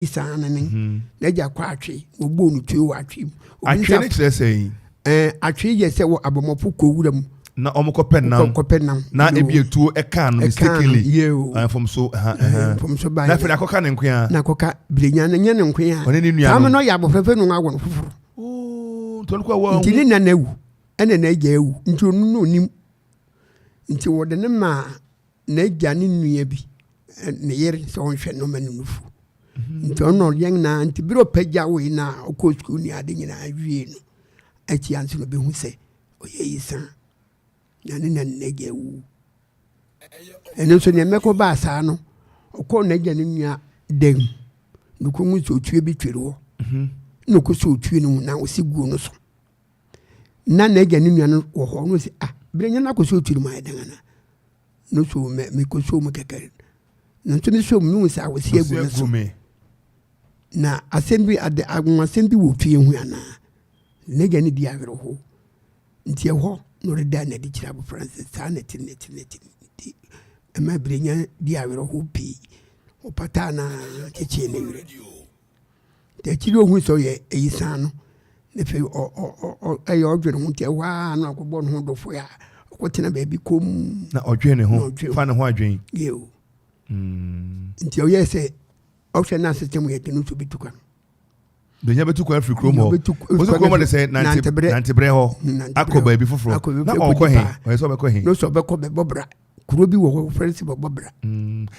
Isanin, Naja Quatri, or Bonu to Atrim. I can't say, I treat yourself Abamopuko Woodham. Na Copenhagen. Now, if you two a can mistakenly, you from so by Nacocan and Quia, Nacoca, Brenya and Quia. When any I'm no yabo for no one. Oh, don't go well. Didn't I know? And an egg into no nim into what the nama Nejan in Niebi and near so phenomenon. Into no young nan to bro Pejawi now, of course, Kuni adding in Irene. I chance to be who say, oh, yes, sir. Nani nege wu eno so ne meko ba sa no okọ nege ne nua dem nuko mu so tue bi twere ho nuko so tue no na osiguo no so na nege ne nua no wo ho no si Brenya na ko so tue mu adan na no so me ko so mu kekere no so mi so mu sa wo si agu no so na asembi ade agun asembi wo tue hu ana nege ne di awere ho ntie ho no reda na di kira bu Francis saneti ema Brenya di awero hopi opata na keche ne wure te kiri ohun so ye eyisan no ne fe ayo odwene ho te wa na akobọ no dofo ya okotena ba bi kom na odwene ho fa ne ho adwen yo nti o ye se option na system ye tenu so bituka Brenya betu kwa free chromo. Ozo chromo de say nantebre ho. Akoba bi foforo. Na okọ he. O so be ko he. No so be ko be bobra. Kuro bi wo friends be bobra.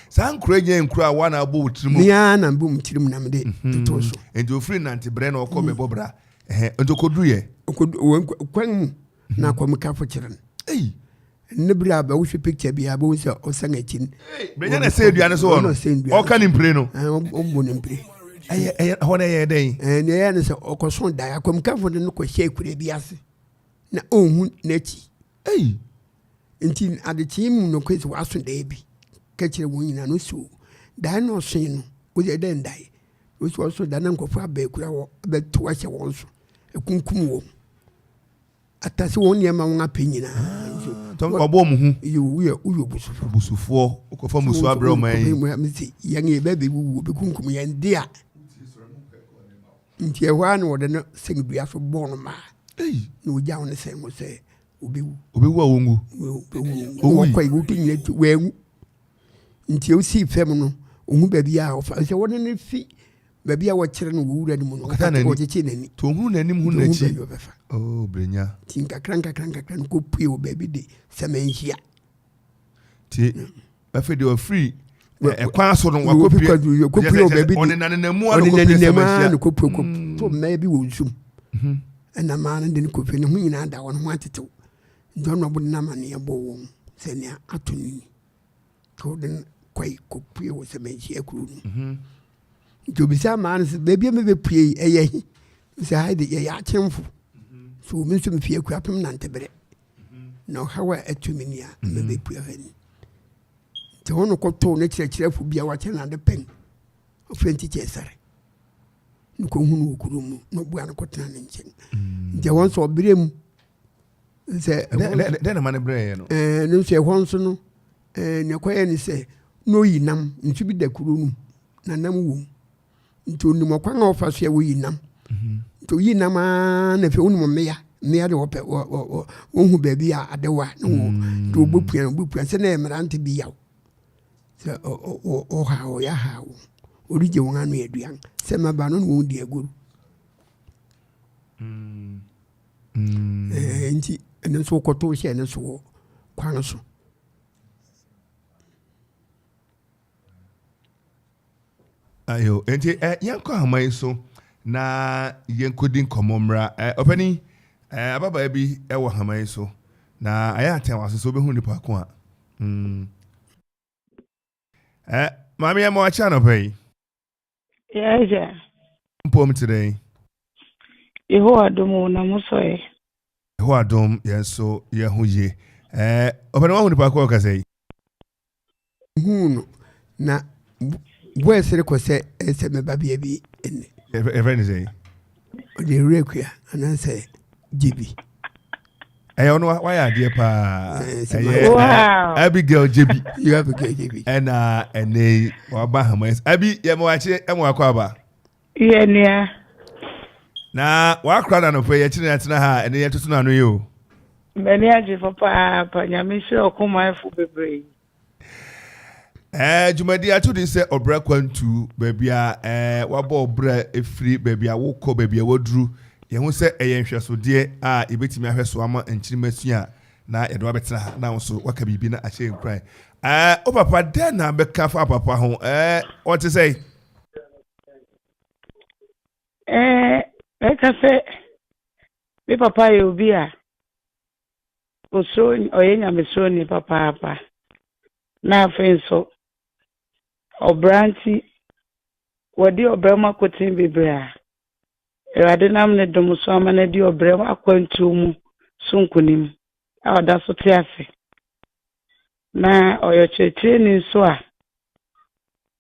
San kuro nye nkura wa na abo wutirimu. Nia na mbo mutirim na mde to so. Enti o free nantebre na okọ be bobra. Enti kodu ye. Kwan na akwamka fo kiren. Ne bra ba wo picture bi aba wo se o san akin. Brenya na say aduane so wo no. O kan impre no. O mbo ne impre. Hone ye den ne ye ne se okoso da akwamka fo de no ko hye kure bi ase na ohun nachi nti adechi mu no kwesi waso da bi ka kire won nyina no so da no so no wo je den dai wo so da na nkofo aba kura wo be to wa hye won so ekunkum wo atase won ne ma won apanyina tom obo mu hu uyo busufo okofo musu abre o man yange be wu be kunkum yan dia nti ehwa na wode no segdua so bon ma no gya won se mo se obewu awongu o kwai wuti nyeti wewu nti o si fem no ohu ba bia o fa se wode ne fi ba bia wo kire no wura ni mu no o jeche nani to hu nanim hu nachi oh Brenya tinka kranka ko pue o ba bi de semenhia ti ba fe de o free kwa so no wakopie o ba bi on nananamu ano ko pue to ma bi wo zum na ma na de ko fe ne hu nyina da won ho atetew don no bu na ma ne bo wo se ne atuni to den kwai ko pue o semenhia kru no jo bisa man se baby me be pue eye se haide ya chemfu so me so me fie Akuapem na ntebre no hawa atumini a me be pue hani te hono ko to ne kirekirefu bia wa che na de pen o frenti chesare nko hunu okurumu no bua no kotena ne nchen je won so birem se de na mane bre no no se won so no ne koye ni se no yinam ntu bi da kuru nu na nam wo ntu ni mo kwan ofa so ya wo yinam to yinam na fe unu me ya de wo pe wo hu ba bi a adewa no to bopua se na emerante bi yawo se o ha o ya ha wo orije won anu aduan se maba no wo di aguru nti ene so ko to hye ne so kwan so ayo enti yanko hamai so na yenkodin komomra opani ababa bi ewo hamai so na aya aten waso so be hu nipa ko a mami ya mo acha no pai yeah mpom today Yeho adom na musoe Yeho adom yeso yehuye opani wa hu nipa ko ka sei hu na Wesere ko se me babia bi ene. Even say. O de rekua ana say jibi. don't know why I dear pa. Wow. Abigail JB. You have a JB. And they were Bahamas. Abi, Yamoache, and Wakwaba. Yeah. Na wakra na no fe ye chine atena ha ene ye tutu na no yo Many aje papa nyame hye okomanfo bebre. Jumadi atu din se Obra Akwantu baabi a wabo obra efiri baabi a wokọ baabi a woduru ye hu se eye nhwesode a ebetimi ahweso ama nchirimasua na ye do abetena ha na so waka bibi na ache nkran o papa de na beka fa papa ho what to say Eka se mi papa ye obi a oso oyenya meso ni papa na afenso obranti wadi obrama kotin bebrea erade nam ne dom so amana di obrama Akwantu mu sunkunim awada so te ase na oyo cheche ni so a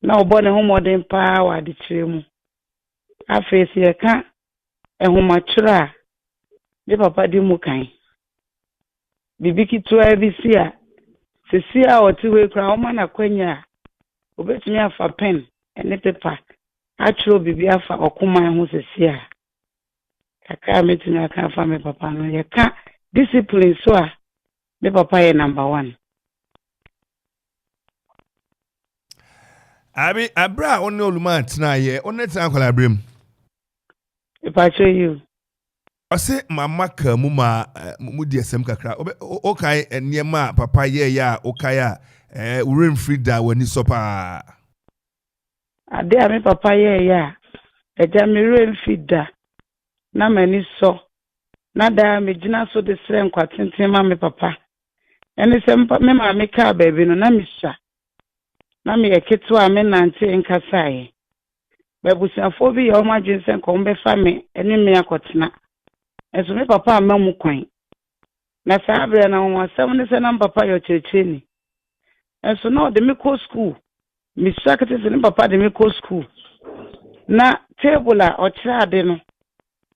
na obone homodin pa wade kire mu afesi ye ka ehomachura de papa di mu kan bibiki to abisi a sisi a otiwe kra o mana kwanya obetumi afa pen ene paper achiro bibi afa okuman ho sisi a kaka metumi aka afa me papa no ye ka discipline so a me papa ye number 1 abi abra onne oluma tena ye onne tena kwala brem ipacho you ose mama ka mu ma mu di asem kakra o kai enema papa ye ya o kai a urem frida wani sopa ade a me papa ye ya eja me rem frida na mani so na da me gina so de sre nkwa tenten ma me papa ene se me ma me ka baby no na me sha na me eketu a me nante nkasae babusiafo bi ye o ma jinsen ko mbe fa me ene me akotena eso me papa amamu kwan na sabre na won asem ne se na papa yo cheche ni eso no de me ko school mi sakete se ne papa de me ko school na table a o kira de no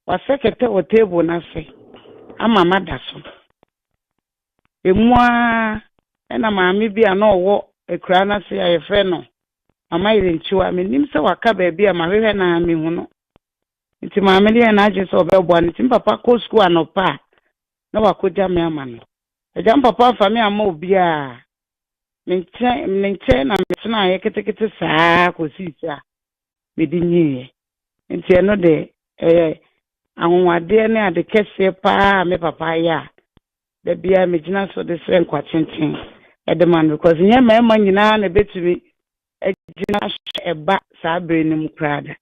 wa sekete o table na fe ama mada so emua ena maami bi a na owo ekura na se ya fe no ama ire nchiwa me nim se waka ba bi a mahwehwe na me hu no nti maame de na agye so obebo an nti papa ko school anopa na wakoja me ama no eja papa fa me ama obi a menche na metena ye ketekete saa ko sisi a me di nyiye nti eno de anwade ne ade kese pa me papa ya da bia me gina so de sre nkwa tenten edeman because nya ma nyina na betumi egina eba saa bre ne mu krada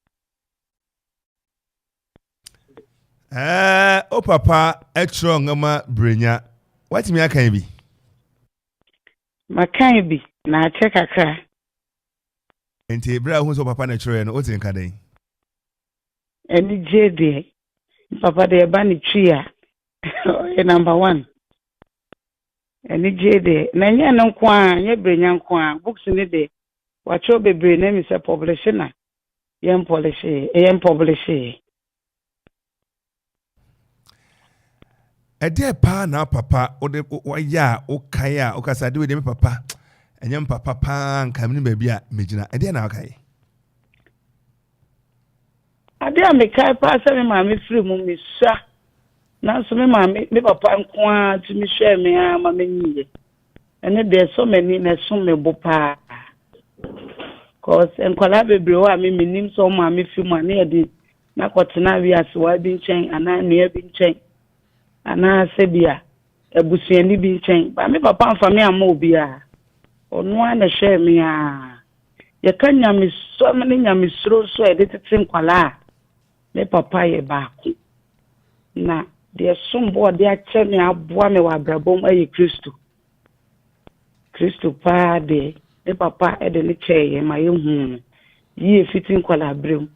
o papa etro ngama Brenya what me akan bi makan bi na ache kakra enti bra hu so papa na etro no o tin ka den eni jede papa de ba ni tria number 1 eni jede na nya no nko a nya Brenya nko a books ni de wacho bebre na mi se publisher na yem publisher ede pa na papa o de o ya o kai a o kasa de we de me papa enyem papa pa nka me ba bia megina ede na o kai ade a me kai pa se me ma me free mu me sha na so me ma me papa nko a ti me hwe me a ma me nyiye ene de so mani na so me bo pa cause enkwala bebre wa me nim so ma me fi mu na ede na kotena wi asewa bi nchen ana ne bi nchen ana sebia ebusuani bi nchen ba me papa mfa me ama obi a onu a na hwe me a ye kan nyame so me nyame suro so e de tete nkwala me papa ye ba ko na de sombo de a che me aboa me wa brabom ayi Kristo pa de me papa e de ne che ye ma ye hu yi fitin nkwala brem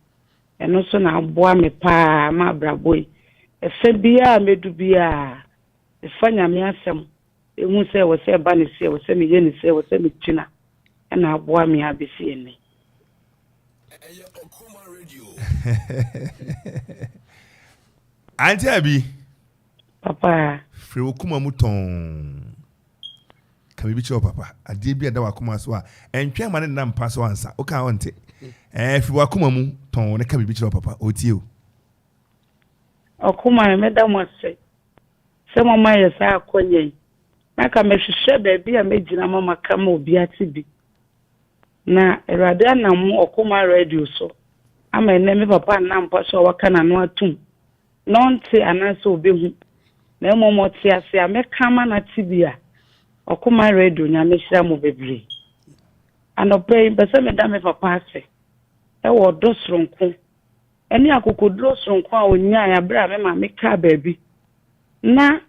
eno so na aboa me pa ma braboy efe bia medu bia efanya me asem ehu se wo se ba ne se wo se me ye ne se wo se me china na aboa me abisi ene Auntie Abi Papa. Free okuma muton. Can we be your papa? A dear be a dawakuma swa. And Chairman and Nam pass answer. Okay, I want it. If you wakuma muton, can we be your papa? O to you. Okuma, Madam was say. Some of my are quay. I can make sure baby, I made Mama come or be at TB. Na rather na mo okuma radio so. I'm a name papa nam paso wakana no atum. Non te anaso obehu. Na momo te ase a mekama na tibia. Okuma radio nya mehira mo bebre. Anope bese me da me papa ase. E wo do sronko. Eni akokodro sronko a onya ya bra me ma meka baabi. Na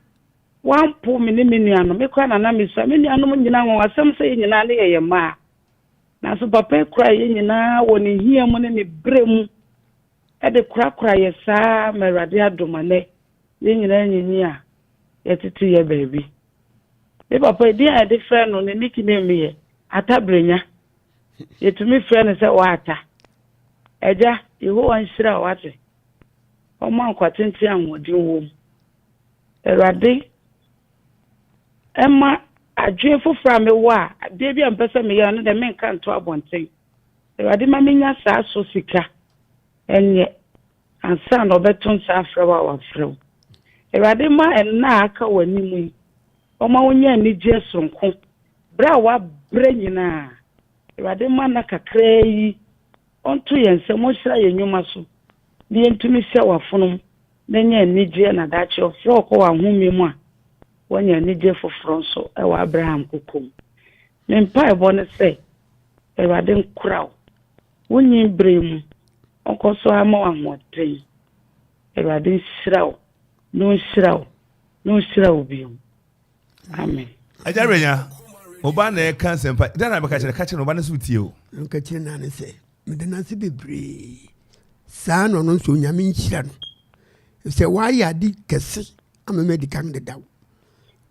wampo me ne menuano mekwa na mesa menuano nyina nwo asem se nyina ne ye ma. Na so papa kura ye nyina woni hia mo ne bremu e de kura ye saa merade adomane ye nyina nyinyi a ye titi ye baby e papa di a de friend no ne niki ne me ata Brenya ye tumi friend se wata eja yeho anhira wate o man kwatenti anwodi wo erade emma adwe fofra me wa de bia mpese me ya no de men kan to abonten ewade ma menya saa so sika enye ansa no beton saa fra wa fra ewade ma enna aka wani mu o ma wonya ni je sonko bra wa brenyina ewade ma na kakra yi onto yense mo hira yenyuma so de entumi sia wafonum nenya ni je na dachi ofro ko wa humi mu a wanya ni je foforo so e wa Abraham kokom mempa ebo ne se ewade nkraw wonyi bremu onkoso ama wa moten ewade shiraw no shiraw biom amen Brenya oba na kan sempa dan na beka kire oba na so tie o nka kire na ne se medana se bebre saa no no so nyame nhyira no se wa ya di kese amemedi kan de daw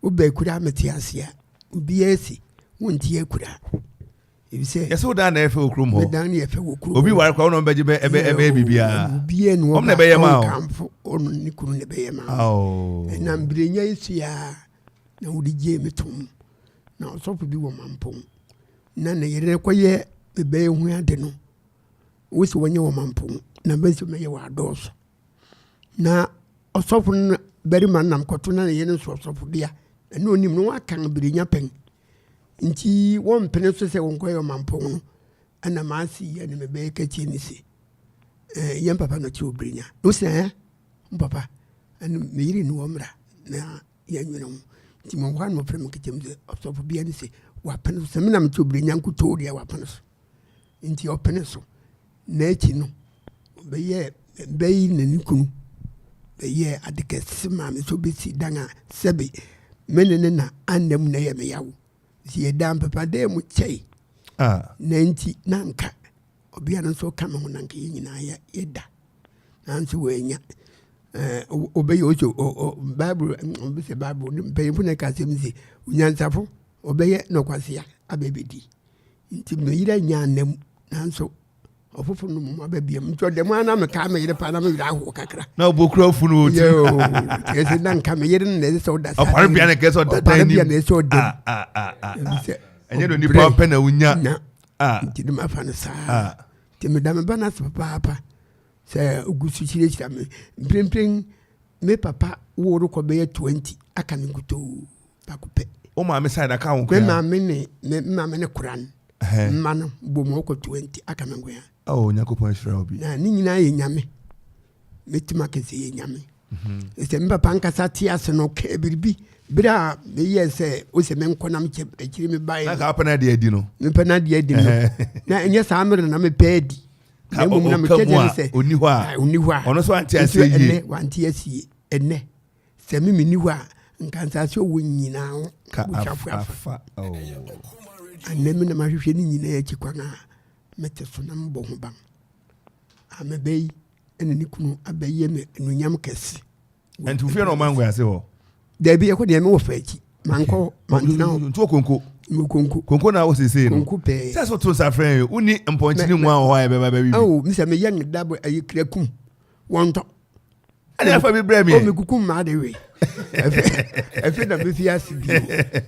ube kura metiasia ubi esi wonti akura ebise yeso da na efe okrum ho dan na efe okrum obi war kwa no beje ebe bibia ubi enu om na beye ma o kamfo onu ni kunu ne beye ma oh na Brenya isia na udije metum na osofu bi wo mampom na na yere kwaye bebe hu ade no wosi wonye wo mampom na beso meye wa doso na osofu Barima nam koto na yene so osofu dia na onim no akan Brenya pen nti won pene so se won koyo mampon no ana maasi ya ne mebe ka chi ni se yem papa no chi Brenya no se papa anu meyiri no omra na ya nwena mu nti mo wan mo prem ka chem se osofu bia ni se wa pene so me nam chi Brenya nkuto dia wa pene so nti o pene so na echi no be yi na nikunu ye adike sima me so besi danga sebe menene na andem na ye me yawo si ye dam papa de mu chei na nti nanka obia no so kama ho nanka nyina ya yeda nanso wenya obeyi ocho bible mbese bible mpeyimfu na ka semzi unyansafo obeye no kwase abebedi nti me yira nyanem nanso ofofo no mo ababia mto dem ana me ka me yire pa na me yira ho kakra na obokura funu oti yo ese nan ka me yire na so da sa apare bia na ke so da ni bia na so da enye do ni pa pe na unya nti dem afa na sa ti me da me bana so papa se ogusu chire chira me prempren me papa wo ro ko be 20 aka me guto pakupe o ma me side aka won ko ma me ne kuran mano bomo ko 20 aka me ngoya oh nyakopon hira obi na ni nyina ye nyame metima kese ye nyame ese mbapa nkasa tiase no ke biribi bira me yese o se men konam chiri me bai na ka pana de adi no me pana de adi no na enye samre na me pedi ka mo na me kede se oni ho a ono so anti ase yi ene wanti ase ene se me ni ho a nkansa se wo nyina ho ka afa oh anemi na mahwehwe ni nyina ya chikwana mete so na mbo ho ban amebei ene ni kunu abaye me nunyam kese entu fie no mango ase ho da bi ekwo de me wo fachi manko mantina ntu konko na wo sese no konko pe se so to sa friend uni mponchini nwa ho aye be ba bi oh mi se me yang dabo ayi krakum wonto And if I be brave, me kuku mad away. I feel that with us,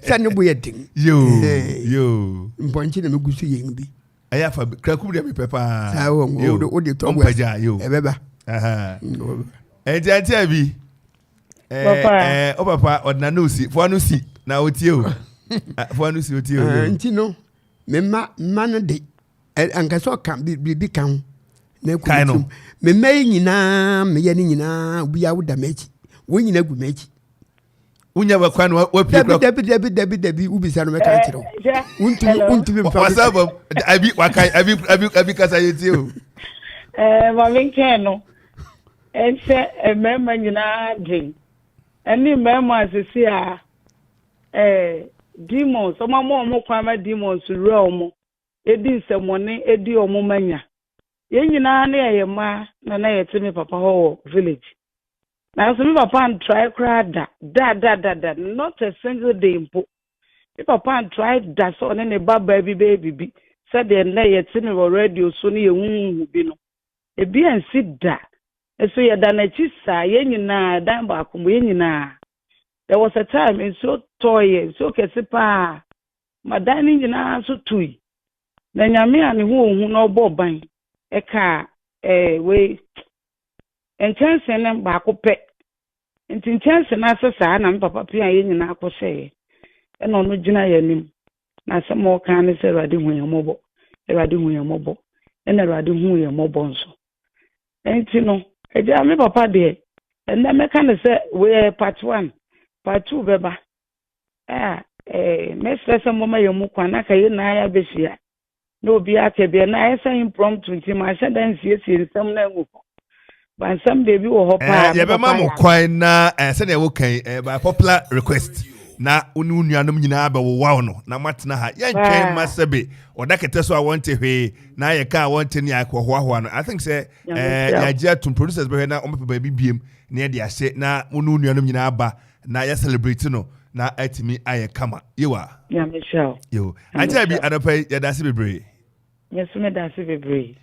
Sandy waiting. You, Pointing a good seeing be. I have a cracuda pepper. I won't go to the top. You, Aha. And Jantabi. Papa, or Nanusi, for Nusi, now with you. For Nusi with you. And you know, man, and Casso can't be become. Kaino. Me may na me yani na we are with the match. When you never match. When you were quite what Debbie will be son of a country. Want to be I be because I you. Mammy Cano. And say a member in our drink. And the memoirs is here. Demons, some more crime demons to Rome. It is some money, a deal momania. Yen na ye ma na ye timi papa ho village. Na so me papa and try cry da not a single day impo. Me papa and try da so ne baba baby said the na ye timi radio so ne ye hu bi no. E bi an sit da. E so ye da na chi sa yen na dan ba ko yen na. There was a time in so toy so kesi pa. Madani nyina so tui. Na nyame ani hu no bo ban. Eka we enchance na baako pe enchance na asesa na papa pia ye nyina akose e no no gina yanim na samo kan ne se Awurade hu yamobo Awurade hu yamobo na Awurade hu yamobo nso enti no eja me papa de na me kan se we part 1 part 2 beba me stress mo ma yamu kwana ka ye na ya besia no be akebe na esa impromptu nti ma sha dan siesie nsam na ngu ban sam de bi wo ho pa ye be ma mo kwan na se na wo kan by popular request na unu nuanom nyina ba wo wawo no na matena ha ye ntwen masebe odakete so a wonte hwe na ye ka wonte ne akwohoahoa no I think say ya gia to producers be na ompe ba bibiem na ye de ahye na unu nuanom nyina ba na ya celebrate no na atimi aye kama yewa ya Michelle yo anja bi adapai ya dase bebre yes me dase bebre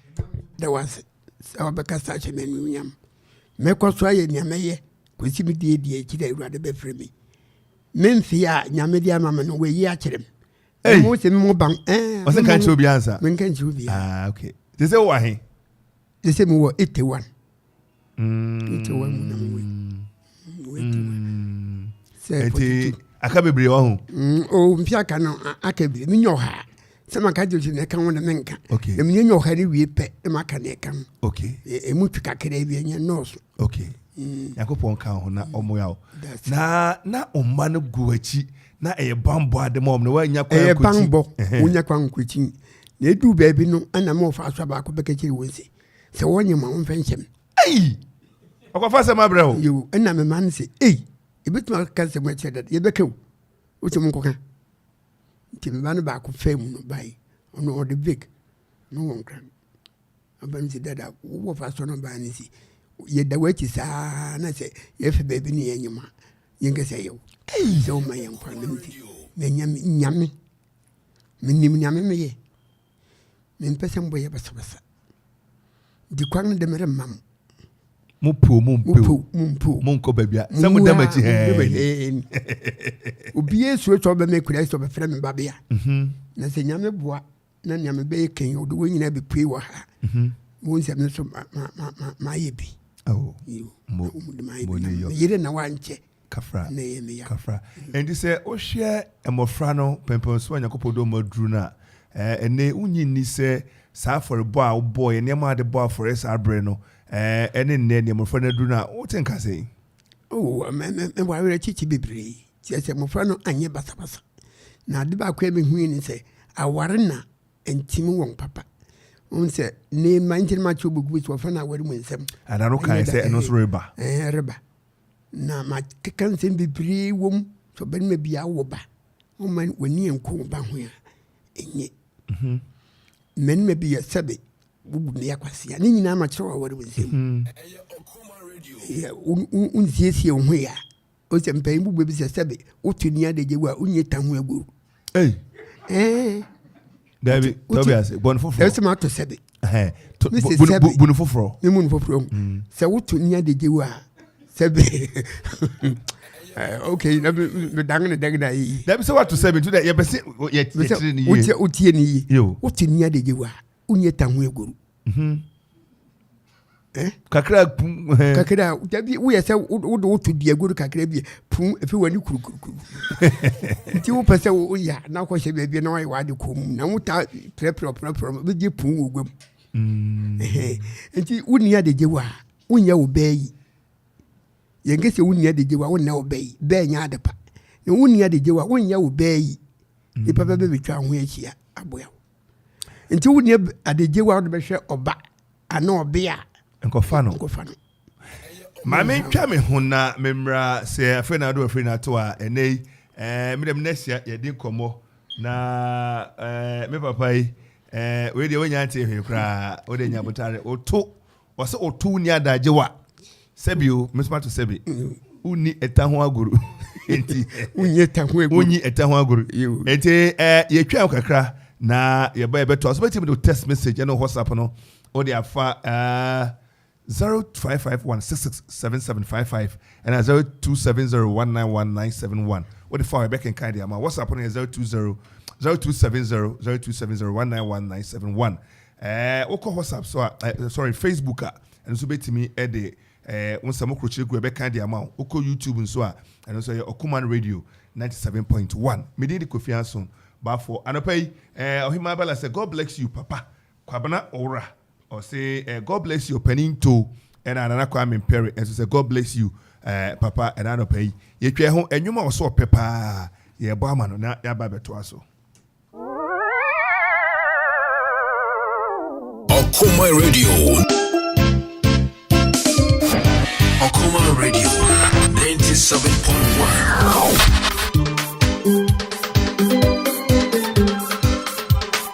there was so beka sache menu nyam me kwaso aye nyameye kwesi mi die kida Awurade be frɛ me memfia nyame dia mama no we yi akyerem mo se mo ban o se kan chi obi answer men kan chi obi okay they say wa he they say mo 81 81 na mo eti akabebre wa ho o mpia ka no akabebre mi nyo ha se maka je ne kan wona menka e mi nyo ha ni wie pe e maka ne kan okay e mu twika kere bi enya nurse okay yakopon kan ho na omoya na omma no guachi na e bambo ademom no wa nya kwa kuchi e bambo unya kwa kuchi na edu baabi no ana mo fa so ba ko bekeke wonse se wonye ma won fenhyem akwafa se mabre ho yo na me man se ebetuma ka se mo cheda ye bekew o che mo nkoka ti me ban ba ko fam no bai ono o de big no won kran aban si dada wo fa so no ba ni si ye da wachi sa na se ye fe baabi ni yenyuma yenge se yo so ma yen kwa nimti me nyame minim nyame me ye me mpese mbo ye basabasa di kwan de mere mam mumpu munko babia samu damachi he obi esu to be me kura so be frɛ me babia na se nyame boa na nyame be ken o do nyina be pue wa ha won se me so ma ye bi mo yire na wanche kafra na ye me ya kafra and this o share emofra no pempon so anyakopodo madru na ene unyi ni se sa for boy a boy ne ma de boy for es abre no ene ne emofra na dru na o tinka sei me wa were chichi bebre ti se emofra no anye basabasa na de ba kwa me hu ni se aware na entimi won papa on se ne manjin ma chu bugu so fa na ware mu nsem ana ro kan se eno so reba reba na ma kan se bebre wom so ben me bia wo ba o man woni enko ba ho ya enye men me bia sebe bubu ne yakwase ya ni nyina ma kire wa ware mu nsem unziesie ho ya o se mpan bubu bi se sebe o tuni adeje wa unye ta ho agu David Tobias bon foforo ese ma to sebe bon foforo ni mun foforo se wo tuni adeje wa Sebi. Okay, me dangene dagda yi. That be say what to say to that. You be say utie ni. Yo. Utie ni adejewa. Unye tanhu eguru. Kakra dabi wo yesa wo to di eguru kakra bi pun efi wani kurukuru. Nti wo pese wo ya na ko hye bia na wa de kom na wo ta prepare be je pun wo gwam. Nti wo ni adejewa. Unya wo bayi. Yengese wunya dejewa wonna obey be nya adepa ne wunya dejewa wonya obey ni papa be betwa ho achia aboya nti wunya adejewa wo be hwe oba ana obea enkofa no ma me twa me ho na memra se afi na do afi na to a enei me dem nesia ye din komo na me papa yi we de wonya ante hwe kra wo de nya botare oto wo se oto nya dajewa Sebio, Mr. to Sebi. Uni etahu aguru. Enti unyi etahu aguru. Unyi etahu aguru. Enti ye twa kakra na ye ba beto. So beti me do text message no WhatsApp no. O de afa 0551667755 and 0270191971. What the far back in kind ama WhatsApp no 02700270191971. Oko WhatsApp so sorry Facebook and so beti me e unsamo kroche gu ebe kan dia ma oko YouTube nso a eno so Okuman Radio 97.1 medidi Kofi Ansong Baffuor anopai ohima bala say God bless you papa kwabana ora or say God bless you Peninto and anana kwa Perry and so say God bless you papa and anopai ye twa ho enwuma wo so pepa ye bo ama no na ya ba beto aso Okuman Radio Akropong Radio 97.1.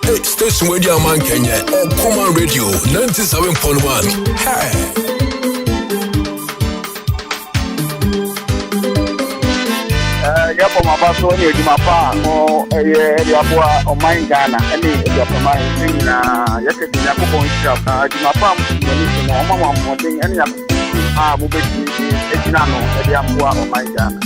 Hey, station radio man Kenya. Akropong Radio 97.1. Hey. Yapo mabaso ni edimapa o yapo o mine Ghana ani yapo mine na yake Akropong-Akuapem edimapa mfuni no mama modin ani mubeti etinano edi amboa o my Ghana.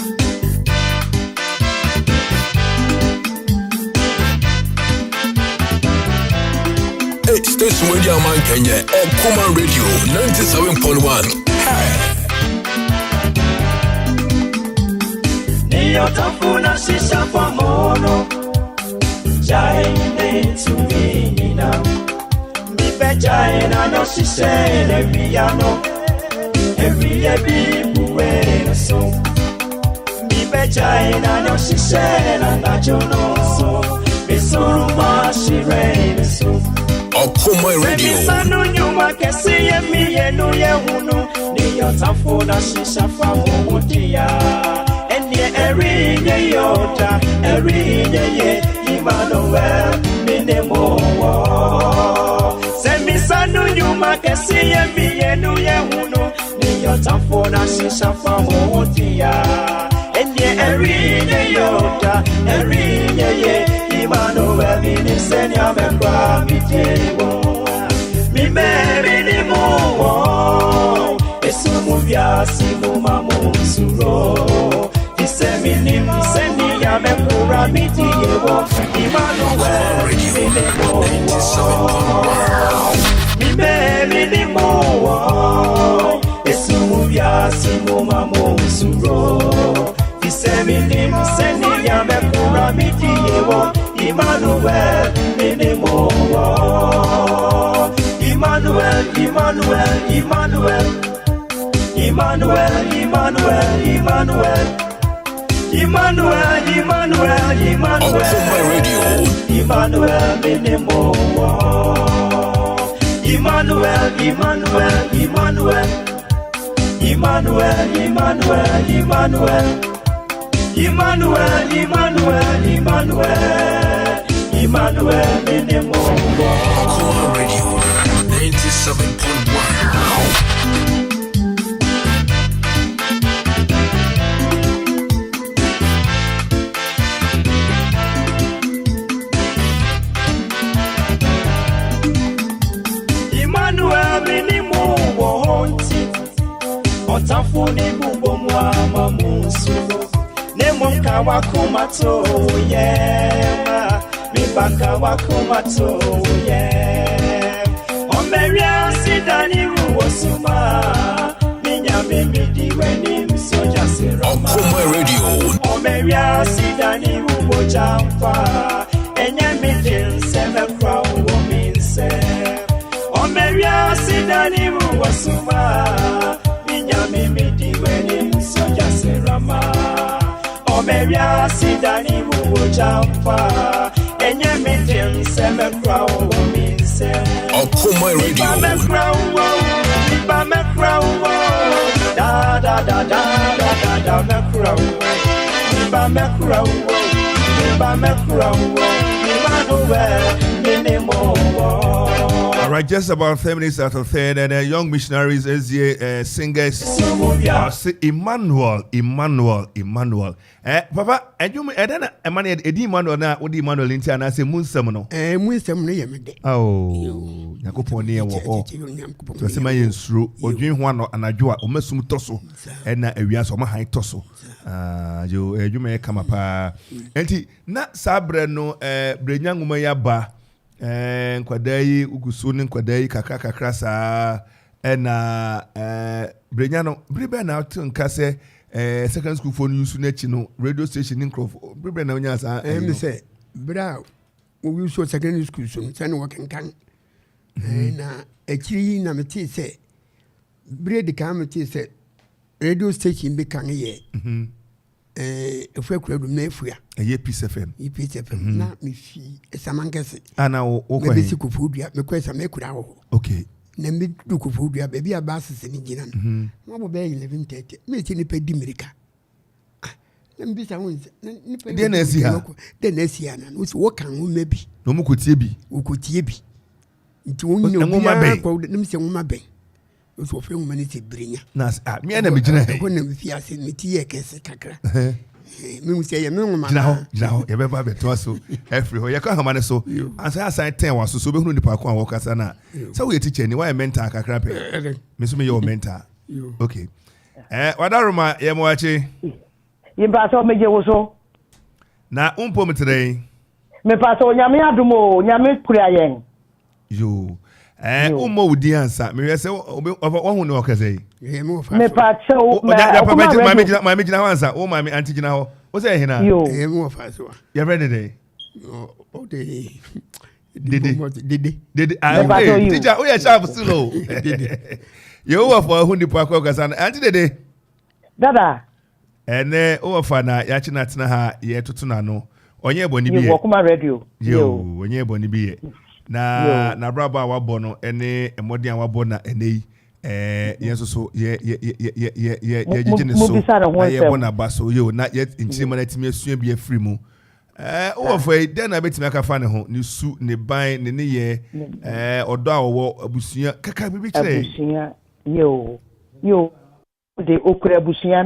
Hey, station radio man Kenya. Akropong Radio 97.1. Hey. Niyotafuna shisha kwa mono Jaine tuminina Mipe jaina no shisele viyano Every baby buena so Mi vagina no si sera na jono so Mi suru mashi rain so Akropong Radio Mi sanu nyuma kesi ye mi ye no ye hunu Ni yotafuna shisha fa umutia Enye eri ye yota eri ye Emmanuel minemo Se mi sanu nyuma kesi ye mi ye no ye hunu Yotafona shisha fa mutia Enye eri yota eri ye Emmanuel ni senya membra mitego Mi meri ni mo Esumu vya simu mamusuro Isemini mseni ya membra mitego Emmanuel ni mo Mi meri ni mo Esumuvya simuma musuro Isemini mseni ya mekura mitiyewo Emmanuel minimo Emmanuel Emmanuel Emmanuel Emmanuel Emmanuel Emmanuel Emmanuel Emmanuel Emmanuel Emmanuel minimo Emmanuel Emmanuel Emmanuel Emmanuel, Emmanuel, Emmanuel, Emmanuel, Emmanuel, Emmanuel, Emmanuel, minimo. Akropong Radio 97.1. Ontafuni bumbo mwa musuro Nemonka wakumato yeah Mibaka wakumato yeah Omeria sidani uwosuma Minyame midiweni msoja sirama Akropong Radio Omeria sidani uwojamfa Enye midil seme kwa uwominse Omeria sidani uwosuma Minyame midiweni msoja sirama Omeria sidani uwojamfa Enye midil seme kwa uwominse Akropong Radio Da da da da da da da mekro Ba mekro Ba mekro Ba do All right, just about 10 minutes after 10, and young missionaries as singers. Emmanuel. Papa, and you may then Emmanuel na Odi Emmanuel into and I say Munsam no. Munsam no yamade. Oh, Nakoponi wo. So say my insru, Odwin ho no anadwo o masum toso, and na awia so ma han toso. You may come up. Enti na sabre no Brenya nguma ya ba. Nkwadai ugusu ni nkwadai kakra saa na Brenya no bribe na nka se second school phone use na chi no radio station ni crop bribe na onya saa me say bra we use secondary school so say no working kan na akiri na meti say bread kan meti say radio station be kan ye efua na efua eye Peace FM na me fi esamankese ana wo ko me besi kofodua me ko esama ekura ho okay na me du kofodua be bia ba sese ni gina no mo be 11:30 me ti ni pe di mirika na me bisa won ni pe de na esi ha na wo kan wo mebi no mo kotie bi wo kotie bi nti won nyina obi ko na me se wo ma ben so fe wo mani se Brenya na me na me gina ko na me fi ase me ti ye kese kakra me musia ye me ngoma gina ho ye be ba beto so every ho ye ka hama ne so ansa assign 10 waso so be hunu nipa ko an wo kasa na so we teacher ni why mentor kakra pe me so me your mentor okay wadaruma ye mo achi ye ba so meje wo so na umpo mtrei me pa so nyame adumo nyame kura yen yo umo udi ansa me yese wo hu ne okase me pa so ma gina wansa o ma me anti gina ho wo say hina mo fa so you ready dey o dey dede teacher o ya sharp still o yo wo for hu ni pa ko okasa anti dede dada ene o fa na ya chi na tena ha ye tutu na no onye boni bi ye wo kuma radio yo onye boni bi ye na braba wabo no ene emodian wabo na ene yeso so ye jijine so ye bona baso yo na ye nchirima na timi asua bi afiri mu o for den na betimi aka fa ne ho ni su ne ban ne ye odo awo abusua kaka bibi kire abusua yo de okura abusua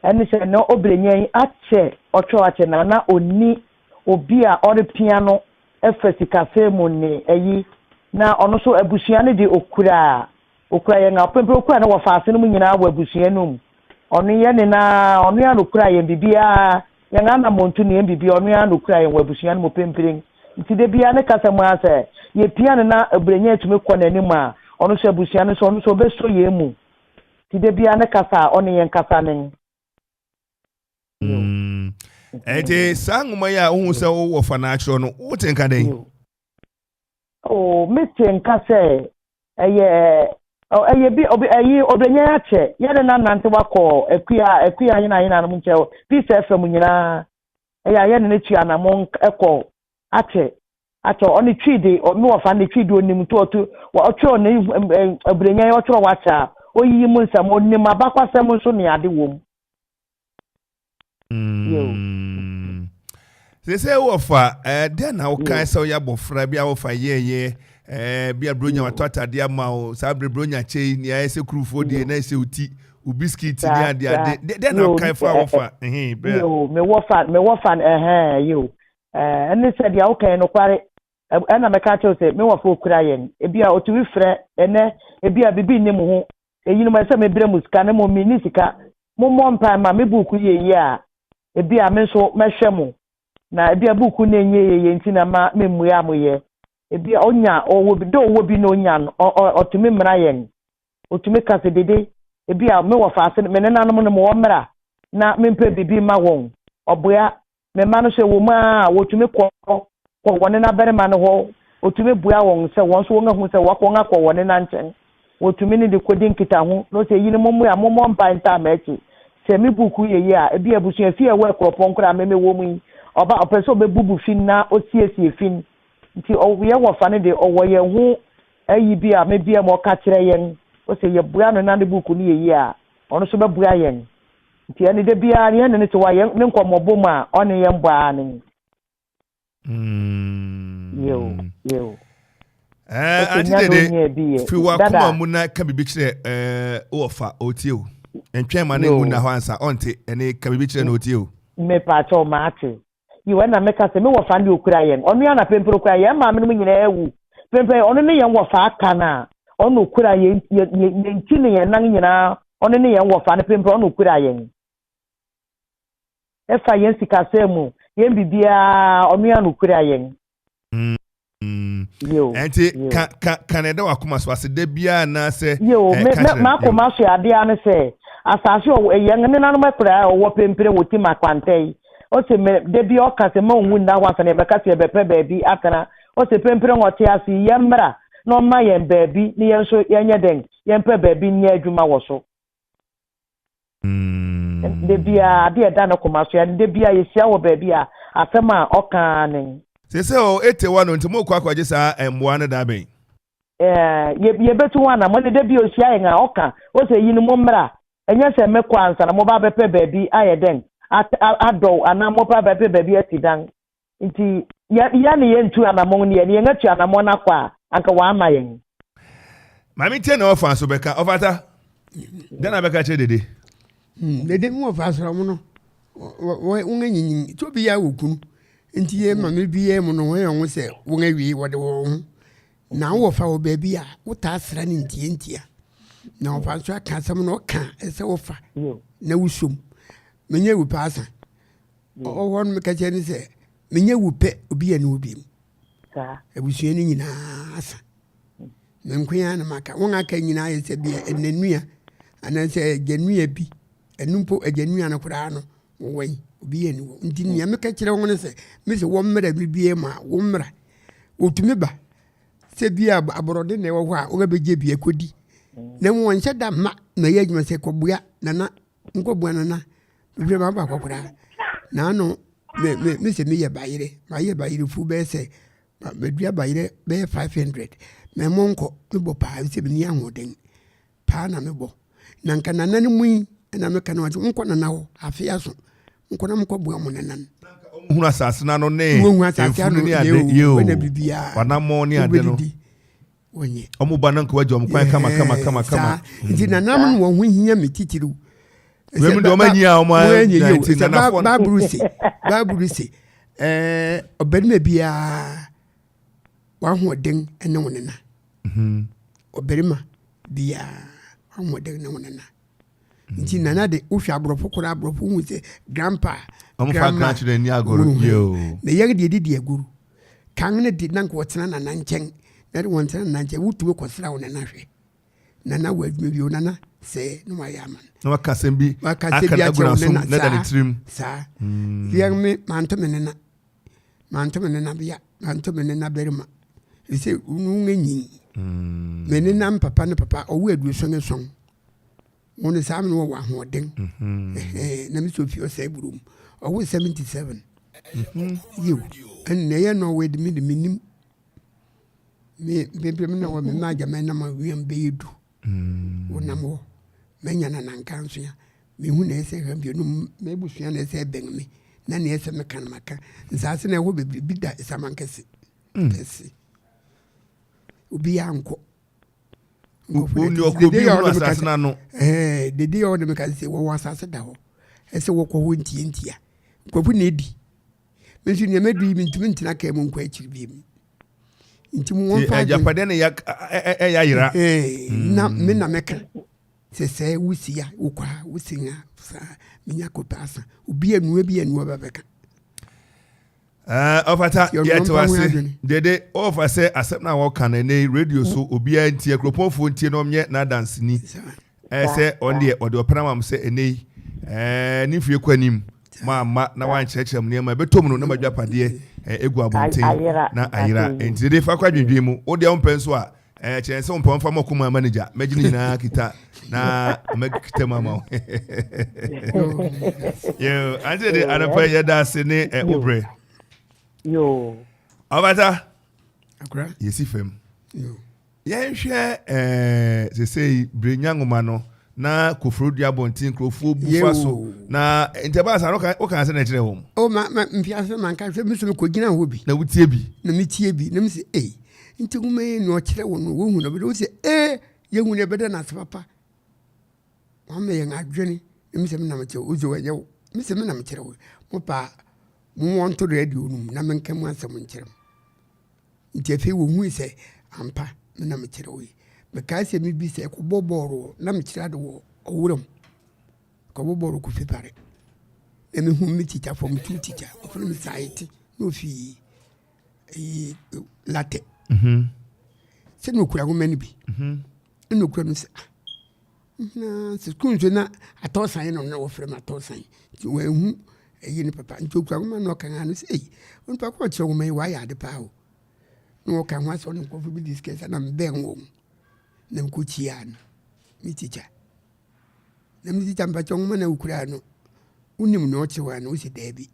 ene se no Brenya ache otwo ache na oni obi a ore piano efesi cafe mu ne eyi na ono so abusua ne de okura ye na pempe okura na wo faase no mu nyina wo abusua no ono ye ne na ono ya no okura ye bibia ye na na montu ne bibia ono ya no okura ye wo abusua no mo pempere nti de bia ne kasa mu ase ye piano na Brenya etumi kɔ n'anim a ono so abusua no so ono so be so ye mu nti de bia ne kasa ono ye nkasa ne ete sanguma ya ohun se wo fa na achro no wo tenka den me tenka se bi Brenya ache ye na nante wakọ ekua nyina no nche Peace FM nyina ye ne tua na mo ekọ ache oni twide me wo fa ne twide onim to wo otwo ne Brenya ye otwo wacha oyiyi mu nsam onim abakwasem so ne ade wom say wo fa den na wo kan se ya bofra bia wo fa ye bia Brenya watata de ama o sa Brenya chei ni ya se krufo de na se uti u biscuit ni ade den na wo kan fa wo fa yo me wo fa yo ene se dia wo kan no kware ena me ka che se me wo fa okura yen e bia otuwi frɛ ene e bia bibi nim ho eyi no ma se me bre musika na mo mini sika mo mpa ma me buku ye a ebi a me so mehwemo na ebi a buku na enye ye nti na ma memmu ya mo ye ebi onya owo bi do owo bi no onya no otumi mra yen otumi kase dede ebi a me wo fa se me nenanom no mo mra na mempe bibi ma won oboya me ma no se wo ma wotumi ko woni na Barima no ho otumi bua won se won so won ahu se wakon akọ woni na nchen otumi ni de kodi nkita ho no se yini momu ya momo mpa nta ma echi se me buku ye a ebi abusu afi ewe Akropong me wo mu oba opeso be bubu fin na osiesie fin nti owo wo fa ne de owo ye hu ayi bi a me bia mo ka kire yen o se ye bua no na de buku ni ye a ono so be bua yen nti ene de bia ne ne to wa yen ne nkomobo mu a one ye mbaa ne yo atide fi wa kuma mu na ka bibi kire wo fa otio entwen ma na mu na ho ansa onte ene ka bibi kire na otio me pa cho ma ate yi wa na me ka se me wo fa ndi okura yen onu ya na pempro okura yen ma me no nyina ewu pempe onu ne yen wo fa aka na onu okura yen nti ne yen nan nyina onu ne yen wo fa ne pempro onu okura yen e fa yen sika se mu yen bibia onu ya no okura yen enti kan eda wakoma so ase de bia na se ma koma so ade ane se asase o yen ne nanom akura o wo pempere woti makwantei o se de bia o ka se ma onwu nda hwa se ne be ka se be pe baabi akana o se pempere ngote ase yemra no ma yen baabi ne yen so yenye den yen pe baabi ne adwuma wo so de bia de eda na koma so ya de bia yesia wo baabi a afema o kan ne se o 81 no ntimo kwa kwaje sa emboa ne da ben ye betu wana mo de bi osia yen a oka o se yini mo mra enye se me kwa ansa na mo ba bepe baabi ayeden ado ana mo ba bepe baabi atidan nti ya ne ye ntu ana mo ne ye ngatu ana mo na kwa anka wa ama yen mami tie na ofa so beka ofata dana beka che dede dede mo ofa so mo no wo nganyin to bi ya wokunu nti ye mame biye mu no ho se wo ngawi wo de wo na wo fa wo baabi a wo ta asra ne ntia na wo fa so aka sam no ka ese wo fa na wusum menye wu pasa o won me ka cheni se menye wu pe obi ya ne obi ka ebusue ni nyina asa menkwia na maka wo aka nyina ye se bia enanua ana se genua bi enumpo agenua na kura no wo obi ya ne wo nti nia me ka kire wo ne se me se wo mmra bibie ma wo mmra otumi ba se bia aborode ne wo ho a wo beje bia kodi na won nche da ma na ye adwuma se kobua na nkobua na bibie ma ba kokora na no me se me ye bayire fu be se be dua bayire be 500 me monko me bo pa se bi ni ahoden pa na me bo na nka na nan mu na me ka na wo nko na wo afia so nko na mko bua mo nanan hunu asase na no ne efunu ni ade yo na bibia wana mo ni ade no onye omu ba nan ko wajo mo kwan kama nti na nam no wo hu hia metitiru we mu do manyia o ma 19 na fo baburu se obarima bia wa hoden ene wonena obarima bia wa hoden ene wonena nti nana de ohwa abrofo kora abrofo hu se grandpa fa grandchildren ni agoro yo na yege de agoro kan ne di nan ko tena na nchen na de won tena na nchen wutu ko sra wona na hwe nana wa adwuma bi nana se no ma yaman no wakasem bi akana agoro so na da ni trim sa yeng me manto menena bia manto menena Barima ise unu nganyin menena papa ne papa owo adu so ngeson won sam no wa hoden na mi so fi o sai burum owo 77 you and ne no we de minim me bebe me na wa me ma jama na ma wiam be yedu wonam wo menya na nankanso ya me hu na ese ha bi no me busua na ese ben me na ne ese me kan maka nsase na ho be bi da samankese pesi obi anko Uni okobi unu asase na no dede yo de me ka se wo asase da ho ese wo ko ho ntia kwafu na edi mensu ne medu mi ntumi ntina ka mu nkwa akiri bi mi nti mu won fa japade ne ya yira na me na meka say we see ya, we sing sa minya kopasa. Ubi enu babeka. Ofata yet was dede offer say accept na work can radio so obi anti Akropong ntie no nye na dance ni say on the or the opera say ene ni fie kwanim ma na wan chechem ne ma betom no na madwapade egu abonten na ayira enti de fa kwadwedwe mu wo de ompenso a chense ompon fa makoma manager magini na kita na magikita mama yo ante de anapa yeda se ne obre yo abata akra yesi fem yo yenhwe se sei Brenya ngoma no na kofrodua bontin krofo bufa so na entebasa no o kan se na kire wo o ma mfiase man ka se miso ko gina ho bi na wutie bi na mitie bi na mi se nti gume no kire wo no wo hu no bi wo se ye hu ne beda na se papa wa me ye ngadwene mi se me na me kire wo zo wa ye wo mi se me na me kire wo mo pa mo want to radio no na me nkem asem nkire nti afi wo hu se ampa me na me kire wo because se mi bi se ko boboro na me kire ade wo owuram ko boboro ku fi pare e me hu mi teacher from two teacher from society no fi latte se no kura go mani bi no kura no se na se school na atosan no na wo frem atosan ti we hu ni papa nti kura go man no kan anu se on pa ko kire go mai wa ya de pa o no kan wa so no ko fi bi discuss na me ben wo na ko chian mi teacher na mi teacher mpa chong mana ukura no unim no chiwa no se debi